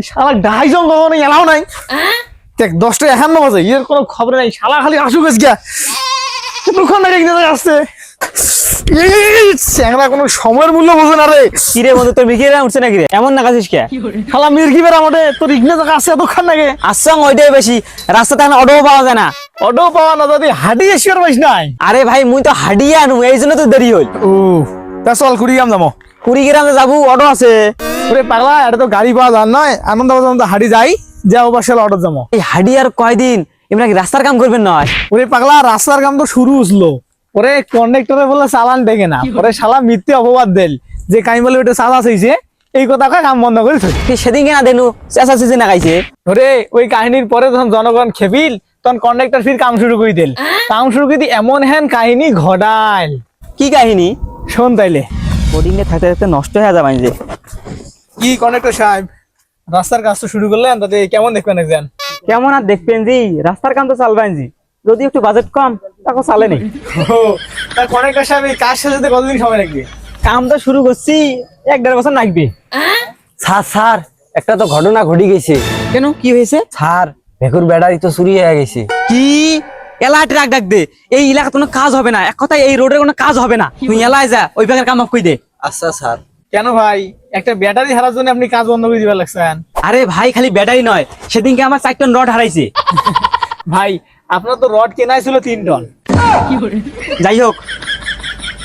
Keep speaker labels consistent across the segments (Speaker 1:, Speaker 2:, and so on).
Speaker 1: শালা ঢাইজন কখনো এলাও নাই দেখ 10টা 51 বাজে এর কোনো খবর নাই শালা খালি আসুক গিয়া কতক্ষণ লাগে এখানে আসছে চ্যাংরা কোনো সময়ের মূল্য বোঝে না রে
Speaker 2: কিরে বন্ধু তোর মিকিরা উঠছে নাকি রে এমন না কাছিস কে
Speaker 1: শালা মির্গি বের আমাদের তোর ইগনে জায়গা আছে এতক্ষণ লাগে
Speaker 2: আসছং ওইটাই বেশি রাস্তাতে এখন অটো পাওয়া যায় না
Speaker 1: অটো পাওয়া না যদি হাঁটি এসে আর পাইস নাই
Speaker 2: আরে ভাই মুই তো হাডিয়ে আনু এই জন্য তো দেরি হল
Speaker 1: ও তা চল কুড়িগ্রাম যাবো
Speaker 2: কুড়িগ্রামে যাবো অটো আছে
Speaker 1: ওরে পাগলা এটা তো গাড়ি পাওয়া যায় নয় আনন্দ বাজার হাঁটি যাই যাও বা শালা অটো যাবো
Speaker 2: এই হাডি আর কয়দিন এমনি কি রাস্তার কাম করবেন নয়
Speaker 1: ওরে পাগলা রাস্তার কাম তো শুরু হলো ওরে কন্ডাক্টরে বলে চালান দেখে না ওরে শালা মিথ্যে অপবাদ দেল যে কাই বলে ওটা চালা চাইছে এই কথা কাম বন্ধ করে
Speaker 2: সেদিন কেনা দেনু চেঁচা চেঁচে না গাইছে
Speaker 1: ওরে ওই কাহিনীর পরে যখন জনগণ খেপিল তখন কন্ডাক্টর ফির কাম শুরু করে দিল কাম শুরু করে দিয়ে এমন হ্যান কাহিনী ঘটাইল
Speaker 2: কি কাহিনী
Speaker 1: শোন তাইলে
Speaker 2: বোর্ডিং এ থাকতে থাকতে নষ্ট হয়ে যাবে যে
Speaker 1: কি কন্ডাক্টর সাহেব রাস্তার কাজ তো শুরু করলেন তাতে কেমন দেখবেন একজন
Speaker 2: কেমন আর দেখবেন জি রাস্তার কাম তো চালবেন জি যদি একটু বাজেট কম তখন চালে নেই
Speaker 1: তার কন্ডাক্টর সাহেব এই কাজ সাজাতে কতদিন সময় লাগবে
Speaker 2: কাম তো শুরু করছি 1-1.5 বছর লাগবে
Speaker 3: স্যার স্যার একটা তো ঘটনা ঘটে গেছে।
Speaker 2: কেন কি হয়েছে
Speaker 3: স্যার ভেকুর ব্যাটারি তো চুরি হয়ে গেছে।
Speaker 2: কি এলা ট্রাক ডাক দে এই এলাকা কোনো কাজ হবে না এক কথায় এই রোডের কোনো কাজ হবে না তুই এলায় যা ওই ভাগের কাম অফ কই দে
Speaker 3: আচ্ছা স্যার।
Speaker 1: কেন ভাই একটা ব্যাটারি হারার জন্য আপনি কাজ বন্ধ করে দিবার লাগছেন
Speaker 2: আরে ভাই খালি ব্যাটারি নয় সেদিনকে আমার 4 টন রড হারাইছে
Speaker 1: ভাই আপনার তো রড কেনাই ছিল 3 টন
Speaker 2: যাই হোক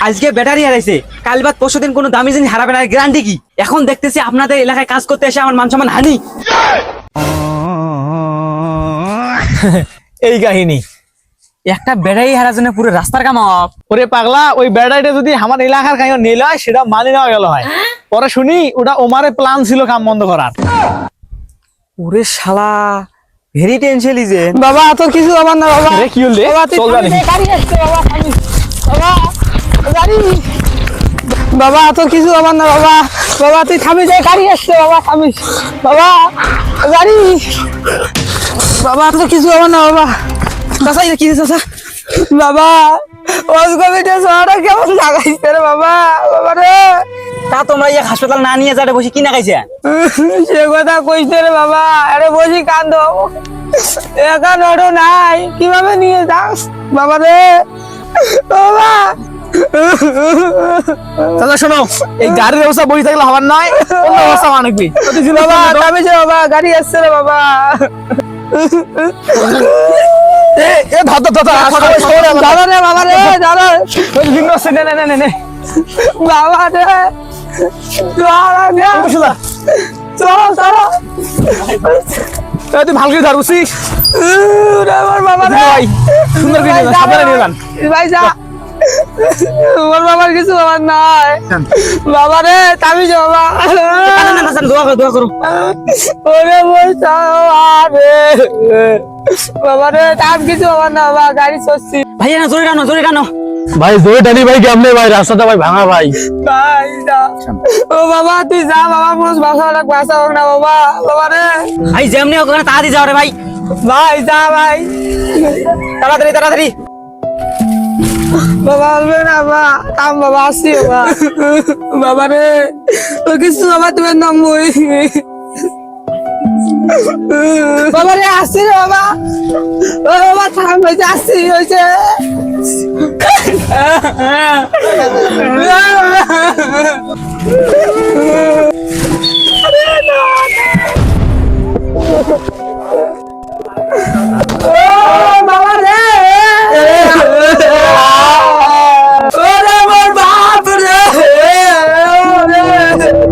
Speaker 2: আজকে ব্যাটারি হারাইছে কাল বাদ পরশুদিন কোনো দামি জিনিস হারাবে না গ্যারান্টি কি এখন দেখতেছি আপনাদের এলাকায় কাজ করতে এসে আমার মান সম্মান হানি
Speaker 1: এই কাহিনী
Speaker 2: একটা ব্যাটারি হারার জন্য পুরো রাস্তার কাম অফ
Speaker 1: ওরে পাগলা ওই ব্যাটারিটা যদি আমার এলাকার কাহিনী নিল হয় সেটা মানি নেওয়া গেল হয় পরে শুনি ওটা ওমারে প্ল্যান ছিল কাম বন্ধ করার
Speaker 2: ওরে শালা ভেরি টেনশন লিজে
Speaker 1: বাবা এত কিছু আমার না বাবা কি হল চল জানি বাবা এত কিছু আমার না বাবা বাবা তুই থামি যাই গাড়ি আসছে বাবা থামিস বাবা গাড়ি বাবা এত কিছু আমার না বাবা
Speaker 2: চাচা এটা কি চাচা
Speaker 1: বাবা ওসগোবিটা শহরে কেমন লাগাইছে রে বাবা বাবা রে
Speaker 2: তা তোমরা এই হাসপাতাল না নিয়ে যাতে বসে কি না খাইছে
Speaker 1: সে কথা কইছে রে বাবা আরে বসি কান্দ এখন অটো নাই কিভাবে নিয়ে যাস বাবা রে বাবা দাদা শোনো এই গাড়ির অবস্থা বসে থাকলে হবার নয় অন্য অবস্থা অনেকবি বাবা আমি যে বাবা গাড়ি আসছে রে বাবা এ দাদা দাদা দাদা রে বাবা রে দাদা ভিন্ন আছে নে নে নে নে বাবা রে চলো চলো তুই ভালো করে ধর বুঝছিস আমার বাবা রে ভাই সুন্দর করে সাবধানে নিয়ে যান ভাই যা ওর বাবার কিছু আমার নাই বাবা রে তামি যা বাবা
Speaker 2: দোয়া করো
Speaker 1: ওরে বলছা আরে বাবা রে তাম কিছু আমার না বাবা গাড়ি চলছি
Speaker 2: ভাই না জোরে টানো
Speaker 1: ভাই জোরে টানি ভাই কেমনে ভাই রাস্তাটা ভাই ভাঙা ভাই ভাই যা ও বাবা তুই যা বাবা মোস বাসা হোক না বাবা বাবা রে
Speaker 2: ভাই যেমনি ওখানে তাড়াতাড়ি যাও রে ভাই
Speaker 1: ভাই যা ভাই
Speaker 2: তাড়াতাড়ি
Speaker 1: বাবা বলবে না বাবা কাম বাবা আসছি বাবা বাবা রে ও কিছু বাবা তুমি নমই বাবা রে আসছি রে বাবা ও বাবা থাম হয়েছে আসছি হয়েছে বাবা রে ওরে মোর বাপ রে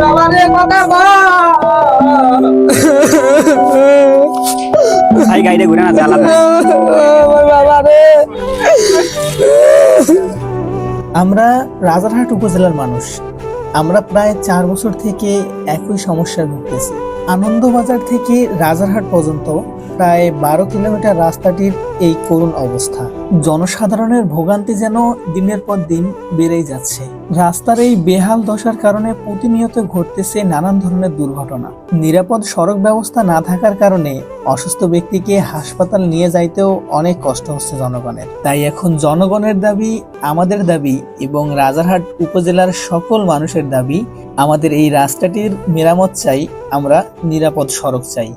Speaker 1: বাবা রে কথা
Speaker 2: ভাই গাড়িটা ঘুরে না জ্বালা
Speaker 1: বাবা রে আমরা রাজারহাট উপজেলার মানুষ আমরা প্রায় 4 বছর থেকে একই সমস্যায় ভুগতেছি আনন্দবাজার থেকে রাজারহাট পর্যন্ত প্রায় 12 কিলোমিটার রাস্তাটির
Speaker 4: এই করুণ অবস্থা। জনসাধারণের ভোগান্তি যেন দিনের পর দিন বেড়েই যাচ্ছে। রাস্তার এই বেহাল দশার কারণে প্রতিনিয়ত ঘটতেছে নানান ধরনের দুর্ঘটনা। নিরাপদ সড়ক ব্যবস্থা না থাকার কারণে অসুস্থ ব্যক্তিকে হাসপাতাল নিয়ে যাইতেও অনেক কষ্ট হচ্ছে জনগণের। তাই এখন জনগণের দাবি, আমাদের দাবি এবং রাজারহাট উপজেলার সকল মানুষের দাবি, আমাদের এই রাস্তাটির মেরামত চাই, আমরা নিরাপদ সড়ক চাই।